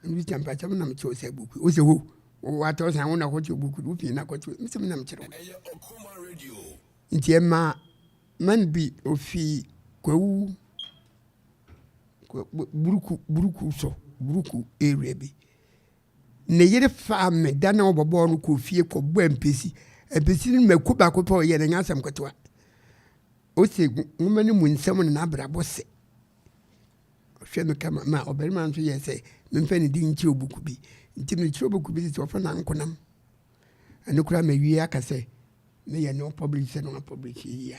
na mi teacher mpa chong na me cho se buku o se wo wato san wona ko cho buku du fi na ko cho mi se na me chiro nti ma man bi ofi kwawu buruku area bi ne yere fa me dana obobo no ko fie ko bo empesi ni mekuba ko po ye na asem kotwa o se ngumani mu nsem na abrabo se hwe me kama ma Barima nso ye se me mfa ni din chi obuku bi nti me chi obuku bi se ofa na nkonam ene kura me wi aka se me ye no publish se no publish ya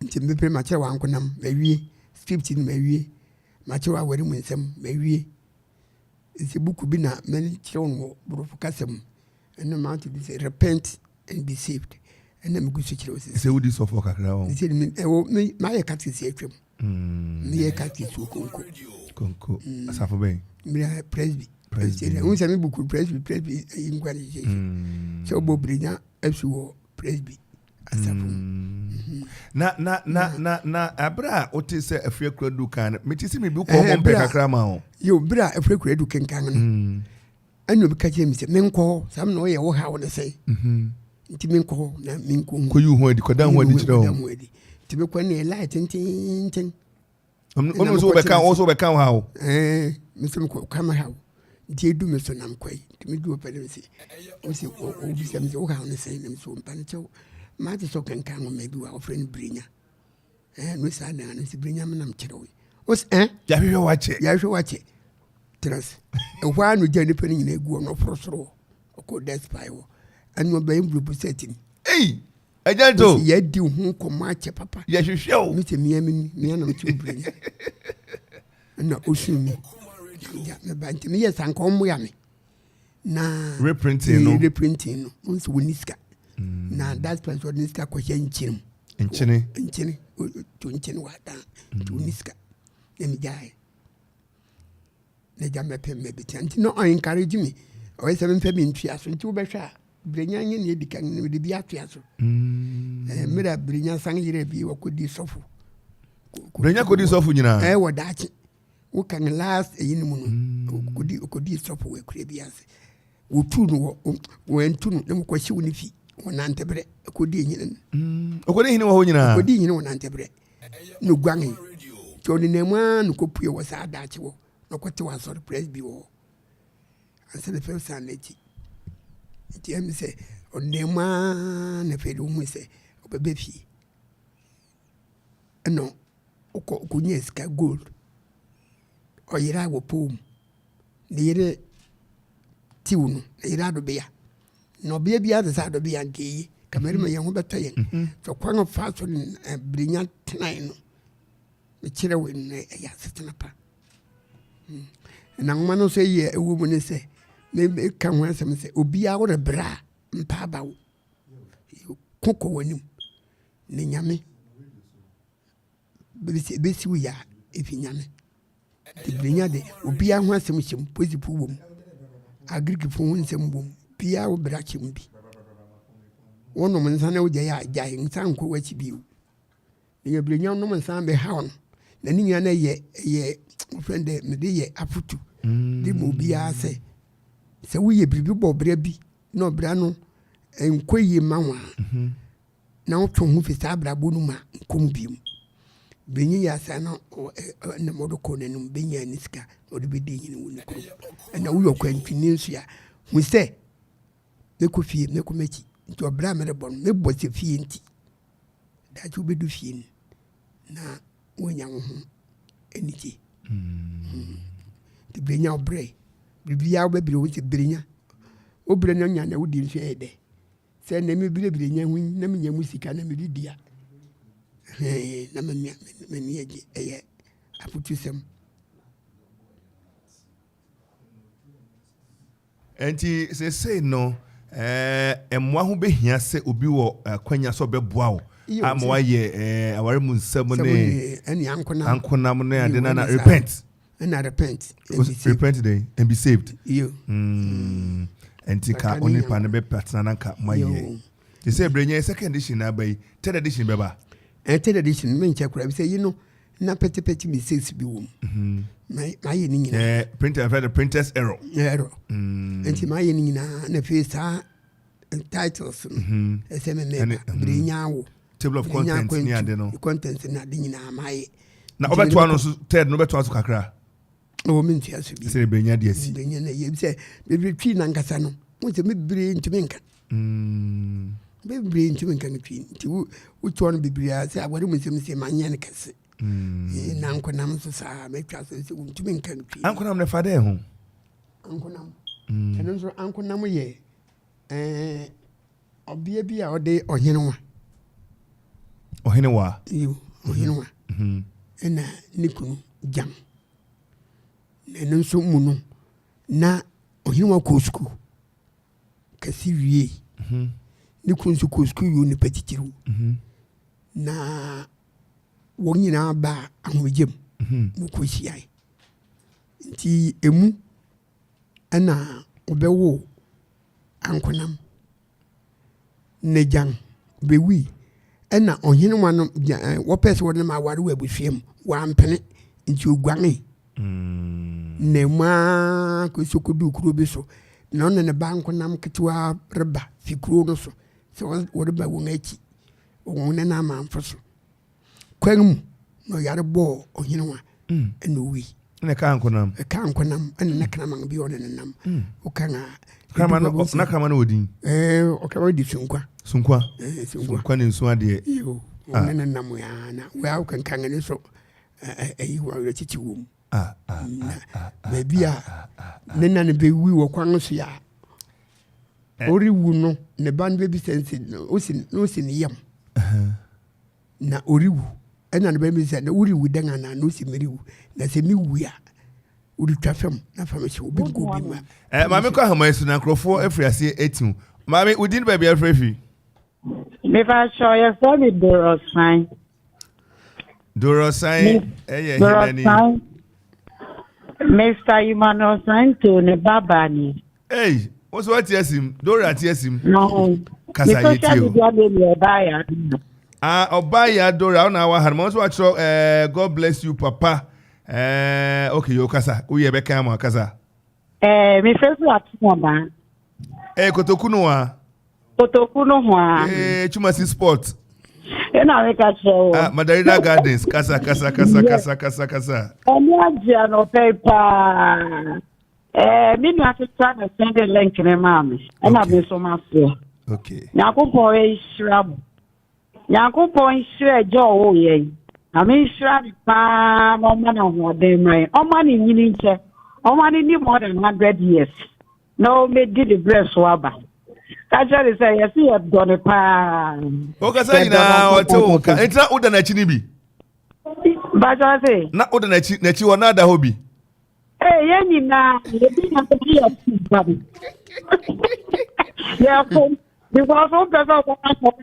nti me pe ma che wa nkonam me wi script ni me wi ma che wa wari mu nsem me wi isi buku bi na many children buru kasem and the man to say repent and be saved and them go chiro say we this of kakra o say me my cat is atwem me cat is konko asafo ben me presby we say me buku presby inquiry so bo Brenya esu presby asafo na abra ote se afia kradu kan metisi me bi ko bompe kakra ma o yo bra afia kradu kenkan no anu bi ka je mi se menko sam no ye wo ha wo ne sei nti menko na menko ko yu ho edi ko dan ho edi kire o ti be ko ne light tin ono so be kan ha o mi se ko kama ha nti edu me so nam kwai ti me du opele mi se o se o bi se mi se wo ha wo ne sei na mi so mpa ne chew ma ti so kan mo maybe wa friend Brenya no sa na no si Brenya manam kire we os ya hwe wache trans e wa no jani pe ni egu no frosoro ko despite wo anu ba im group setting ajanto ya di hu ko ma che papa ya hwehwe o mi te mi anam che Brenya na osumi ya me ba nti mi yes anko mo ya me na reprinting no once woniska na that person niska ko nchini to nchini wada to niska emi jai na jame pe me bitanti no encourage me o se me pe me ntua so nti wo behwa Brenya nye ne edikan ne de bia tua so mira Brenya sang yire bi wo kodi sofu Brenya kodi sofu nyina wo dachi wo kan last eyin mu no kodi sofu we kure bia se wo tu no wo entu no ne ko hye wo ne fi wonante bre akodi nyina akodi hine wo nyina akodi nyina wonante bre no gwangi to ni nema no kopue wo sa dachi wo no kwete wa so press bi wo anse le fe sa nechi ti em se onema na fe do mu se obebe fi no ko nyeska gold o yira wo pom ni yire tiwunu yira do bia no bia bia de sa do bia nke Kamerima Yang Batayan. So Quang of Fast and Brenya Tnine. The children win a yasanapa. And I'm one say, a woman is say, maybe come once and say, Ubi out a bra, Pabao. You cocoa when you Ninyame. Bisi we are, if you yame. The Brenya de Ubia wants some poisy poom. Agric phone some boom. Pia will bratch him be. One woman's an old dying, some coach view. You bring young woman's son be hound. The Nina ye, friend, the Medea Afutu. The Mobia say. So we a bibo brebi, no brano, and quay mawa. Now to move his abra bunuma, cumbium. Brenya sana or the Morocco and Brenya Niska or the Bedin in and now we are going to Nincia. We say, they could feel no committee to a Bramerabon, no was a fiend. That will be the fiend. Now, when young anything. The Brenya Bray. Be our baby with the Brenya. O Brenya, I wouldn't say a day. Send them a Brenya, win, naming your music and a media. Hey, Namania, I put you some. And he say no, and one who be here say Ubi or Quenya so be wow. I'm why our moon ceremony, any uncle Namone, and then I repent. And I repent. Repent today and be saved. You. And Tika only Panabe Patsanaka, my year. You say Brenya second edition, by third edition, Baba. And third edition, men check, say, you know, not petty mistakes be womb. My printer, I've had a printer's error. Error. And my in the face titles, SMN, Brenya, table of contents, near the contents in Adina, my. Now, over to one, Ted, no better to Kakra. Oh, means yes, you say Brenya, yes. You say, maybe tree Nankasano, what's a brain to Minka. Baby brain to Minka, which one be Bria, say, I would say, my Yanicas. Uncle Nam, make us to Minka. Uncle Nam, the father home. Uncle Nam. And also Uncle Nam, ye. Or be a beer or day or Hinoa. Or Hinoa. You, or Hinoa. And Nikunu, Jam. And also Muno. Na, or Hinoa Cosco. Cassivier. Nikunsu Cosco, you in the petit room. Na. Wonyi na ba ahomegem mukohia nti emu ana obewo ankonam nejan bewi ana ohene wano wo pese wo na aware wa abusuam wa mpene nti oguane ne ma ko sokodu kuro bi so na ona ne ba ankonam ketwa reba fikuro no so so wo reba wo ngachi wo ne na Amanfo so kwangum no yare bo ohinwa eno wi ne kan konam ene na kana man bi one nam o kana kama no na kama no odin o kama di sunkwa ne nsu ade yo one na nam ya na we aw kan ne so ayi wa re titi wom be bia ne na ne be wi wo kwan so ya ori wu no ne ban be bi sense o sin yam na ori wu ena ne be mi se na uri wu danga na no si meri wu na se mi wu ya uri twafam na fam se obi go bi ma maame ko ahama esu na Akropong afri ase etu maame udin ba bia afri me fa show ya so me Dorosain hinani Mr. Emmanuel Osae Ntow ne baba ni hey what's what yesim Dora tiesim no kasa yetio Obaya Dora ona wa harmon so atro God bless you papa okay yo kasa uye be kan mo kasa me fesu atmo ba kotoku no wa chuma si sport na we ka show Madarina Gardens kasa oni agia no paper me no attra na send the link ne mama na be so ma so okay Yakupon e shirabu Yakupon shire jo wo ye na me shirabu pa mo ma na ho de mai o ma ni nyini nche o ma ni more than 100 years no me did the breast waba Actually, say yes, you have done a pan. Okay, say na o te o ka. Entra o da na chi ni bi. But I say. Na o da na chi wo na da hobi. Eh, ye na, ye bi na to be a yeah, because all the other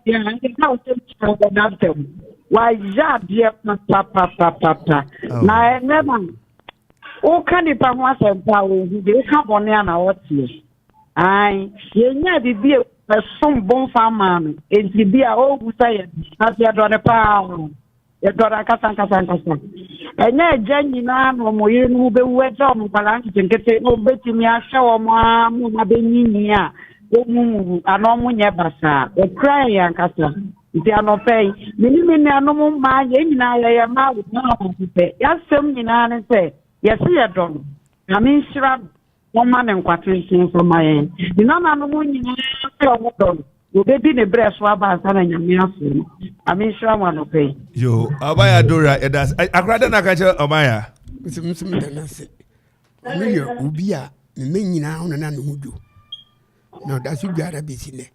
yeah, and how to tell them. Why, yeah, papa. Now, never. O can you pass and power? They come on now, what's here? Aye, ye never be a some bon farmer. It's the beer all who say, as you done a power. You got a casan. And now, Jenny, no more, you know, be wet on Palanque and get it. Oh, Betty, me, I show my baby. Anomu nyebasa e cry yankasa nti anope minimi ne anomu ma ye nyina ya ma wo na pe yasem nyina ne se yesi ye don na min shira wo ma ne nkwatensin so ma ye ni na anomu nyina se wo don wo be bi ne breso aba sa na nyame afu amin shira mo anope yo abaya dora e das akrada na ka che obaya sim da na se me yo ubi a me nyina ho na no hudu. No, that's you got a business.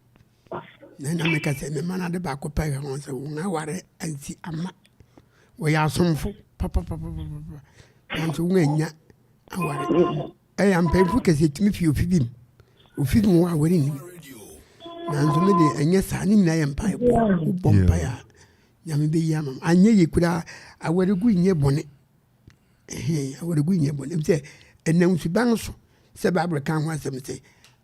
Then I make a say, man, the back of pay on so I worry and see a ma. We are some papa. And so when ya, I worry. I am painful because it's me few feeding. Who feed more wedding. And so maybe, and yes, I need I am pie, bompire. Yammy be yam. I knew you could I would agree in your bonnet. I would agree in your bonnet. Say, and then she bounce. Say, Barbara can't want them say.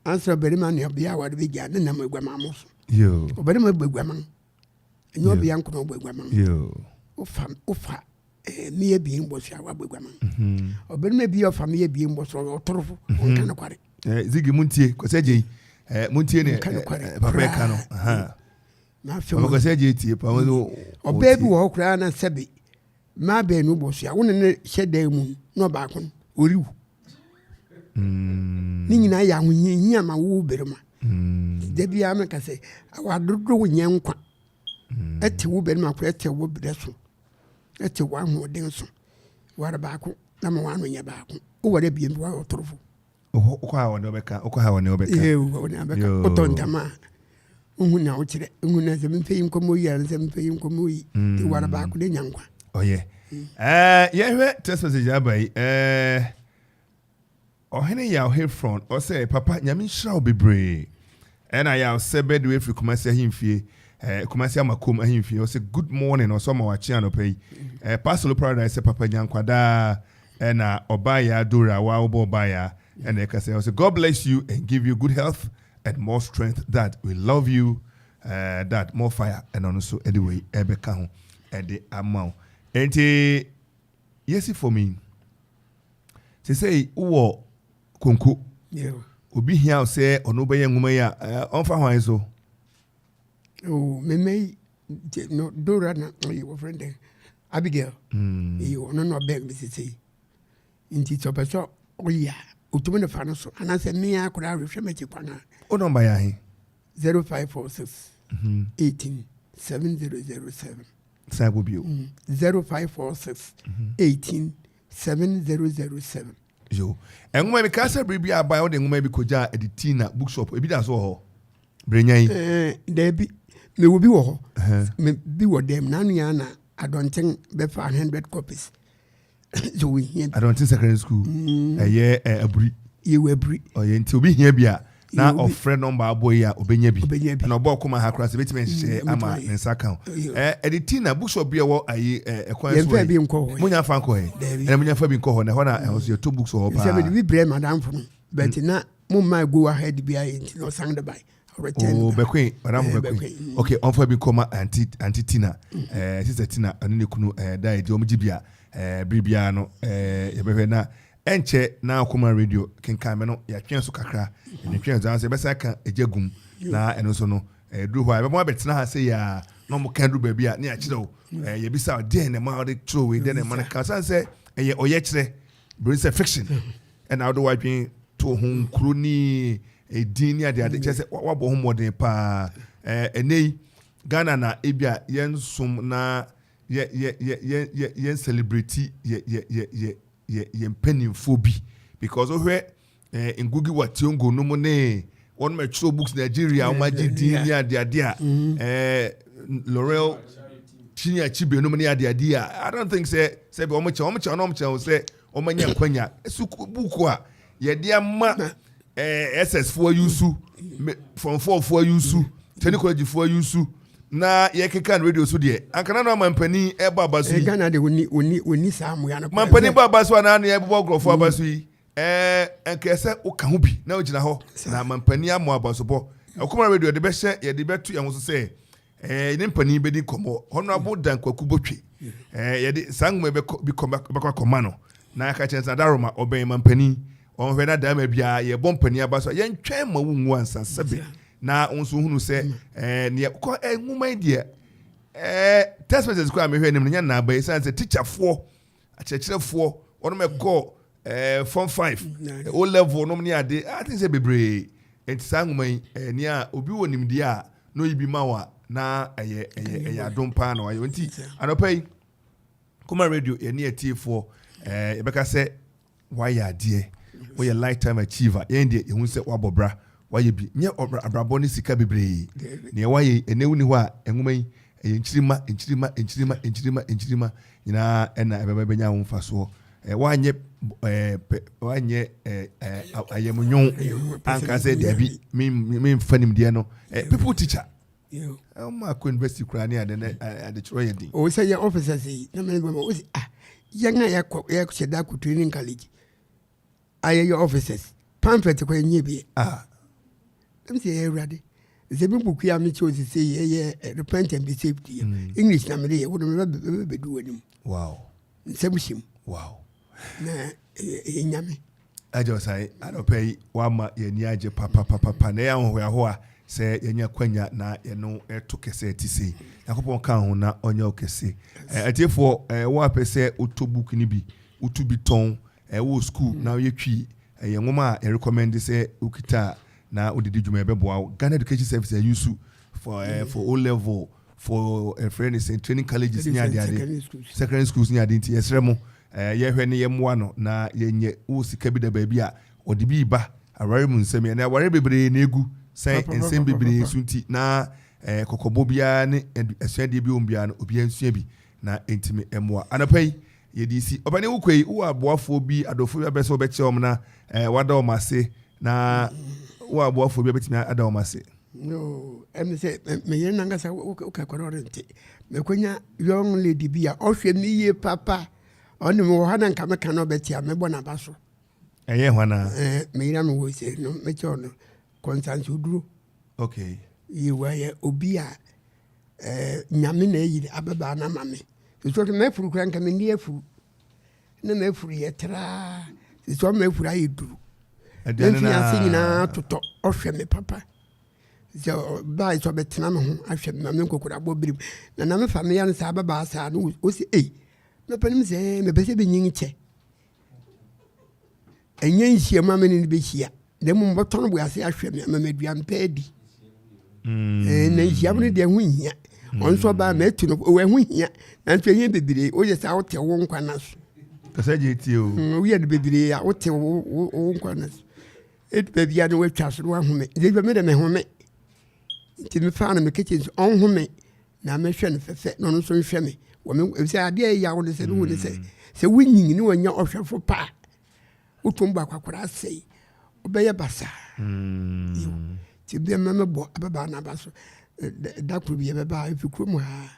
Answer Barima ni obia wa de bia na ma guamamo so yo Barima guamam enyo obia nko no guamam yo ofa mi e bi mbo so wa guamam Barima bi ofa mi e bi mbo so otorofo onka na kware zigi muntie ko seje muntie ne papa ka no na fe ko seje tie pa wo oba bi wo kra na sebe ma be no bo so ya wo ne hyeda mu no ba kon oriwu ni nyina ya hunyi ma wo berima de bia me ka se awadodo wo nyankwa ete wo berima ko ete wo breso ete wo ho den so wara ba ko na ma wano nya ba ko wo wara bia bi wa otorofo ko ha wona obeka ko ha wona obeka wona obeka o tontama na o kire na se mfe yim ko mo yi an se mfe yim ko mo yi ti wara ba ko de nyankwa oye ye test message abai Ohene ya here front or say papa nyame shira obebre and I ya sebe de free kumasi ahimfie kumasi amakom ahimfie o say good morning or some wa chia no pay pastor paradise papa nyankwada na obaya dora wa obaya and they say God bless you and give you good health and more strength that we love you that more fire and also anyway ebeka ho and the amount and yes for me say uwo konko obi hia say ono be yenwuma ya onfa hwan so me no dora na your friend Abigail you no beg me say inti to person oya otumi ne fa no so ana say me akura rehwe mechi kwana o number ya he 0546 18 7007 Sabo bio 0546 18 7007 yo enwuma mi ka say bribi abai o de enwuma bi koja editina bookshop ebi da so ho Brenya yi there be me will be wo me be wo dem na anu na I don't think be for 100 copies so we here I don't think secondary school aburi ye we aburi o ye nti obi hia bia na of friend number boy ya obenya bi na obo kuma ha cross betime hye ama nsa kan editina bookshop bia wo ayi ekwan so ye bi nko ho munya fa nko he na munya fa bi nko ho na ho na ho so to books ho pa se be bre madam fo but na mo ma go ahead bia enti no sang the by oh bekwe madam bekwe okay on fa bi koma anti tina sister tina anu ne kunu dai je omji bia bribia no ye behwe na enche na Akoma radio kenkan me no ya twen so kakra ne twen zan se besa kan ejagum na eno so no duru ho be mo betena ha se ya no mo kan duru ba bia ne ya kire o ye bisa de ne ma de throw we de ne man kan san se ye oye kire bring say fiction and how do I be to hon kroni edin ya de kire se wa bo ho modern pa enei Ghana na ebia yensum na ye celebrity ye penny phobia because of where in Google what yongo no mo ne one my show books Nigeria omaji dinia dia Laurel Chinya Chibe no many idea. I don't think say omacha say omanya kwanya esuku buku a ye dia ma SS4 yusu from 4 yusu technology 4 yusu na ye keka radio so de ankana no mampani e baba so yi Ghana de oni samu ya no mampani baba so na e baba grofo baba so yi enkese o ka ho bi na o gina ho na mampani amo abasobo akoma radio de be hye ye de betu ye ho so say ni mpani be di komo honorable Dan Kwaku Botwe ye de sangme be koma no na aka chensa daroma oben mampani on hwe na dama bia ye bompani abaso ye ntwen ma wunwu ansa sebe na onso hunu se ne ko nwuma die test messages ko amehwe nim nya na ba say teacher fo achechirefo ono me call form 5 o level no me ade I think say bebre entisa nwuma ni a obi wonim die a no yibi mawa na eye adompa na wayo nti anopai kuma radio ye ne etifo ebeka se why ade we a lifetime achiever ye ndie ehun se wabobra why bi nye abrabo ni sika bebre ne why enewu ni ho a enwuma yi enchirima nyina ena ebebenya wo mfaso wanye ayemunyon anka se debi me mfanim de no people teacher ma ko university kurani ade chiro yedi o say your officers na me o yanga ya cheda ku training college aye your officers pamphlet ko enye bi dem say e ready ze bi buku ya me chose say ye repent and be safety English na me dey wo me be do anim wow nsebushim wow na enyame ajo sai adopei wama ye ni age papa na ya ho a se yenya kwanya na ye no eto kese tise yakopon kan ho na onya okese atiefo wo apese otobook ni bi utubi ton wo school na ye twi ye nwoma a recommend se ukita na odidi dwuma ebeboa Ghana Education Service use for O level for friends in training colleges near the secondary schools near the yesremo ye hwe ne yemwa no na yenye wo sika bi da ba bi a odibi ba aware mu nsem na aware bebre na egu sai ensem bebre sunti na kokobo bia ne asuade bi ombia no obi ansua bi na entime emwa anapai yedisi obane wukwei wo aboafo bi adofo bi abeso be cheom na wada o mase na wo aboafo bi betimi ada o mase no em say me yen nanga sa o ka kororente me konya young lady bi a ohwe mi ye papa oni mo hana nka me kan obetia me bona baso eye hwana me ira me wo say no me cho no constance uduro okay ye wa ye obi a nyame na yi ababa na mame so me furu kran ka me ni afuru na me furu ye tra so me furu ayi duru na fiase nyina toto ohwe me papa so ba so betena me ho ahwe me me kokora bobirim na me family no sa ababa sa no o si me panim se me bese be nyin che enye nhia ma me ni be hia de mo boton bo ase ahwe me me dua mpedi na nhia mo de hu hia onso ba me tu no we hu hia na nto enye bebire o je sa wote wo nkwa na so kasa je ti o we ye de bebire ya wote wo nkwa na so et bebia no we twa so wa hu me de be me de me hu me ti me fa na me kitchen on hu me na me hwe no fefe no so hwe me wo me se ade ya wo de se no de se winyin ni wonya ohwefo pa utumba kwakora sei obeye basa ti be me bo ababa na baso da kuru bi be ba ifikuru mu ha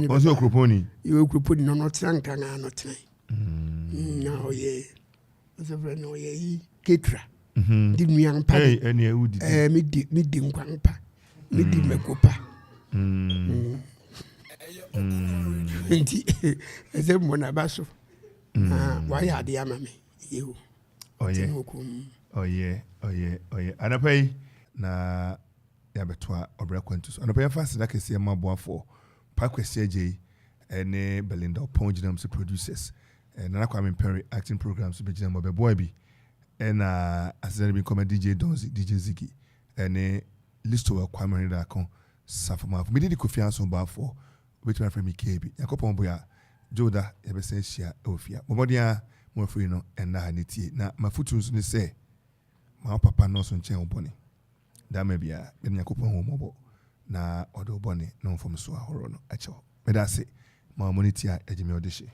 o so Akropong yo Akropong no tranka na no tran no ye so friend no ye ketra di nuan pa eni e udi mi di nkwan pa mi di mekopa nti eze mo na baso wa ya de ama me yewu oye anapai na ya betwa Obra Akwantu so anapai fast da kese ma boafo pa kwese je ene Belinda Oponginam so producers na Kwame Perry acting programs be gina mo be boy bi ena asere bi comedy DJ Donzi DJ Ziki ene listo wa Kwame da kon safama me di Kofi Ansong Baffuor with my friend Mikebi yakopon boya Joda yebese hia ofia momodia mo free no ena haniti na mafutu nso ne se ma papa no so nchen obone da maybe a Yakupon homo na odo bone no from so ahoro no acho medase ma monitia ejime odishi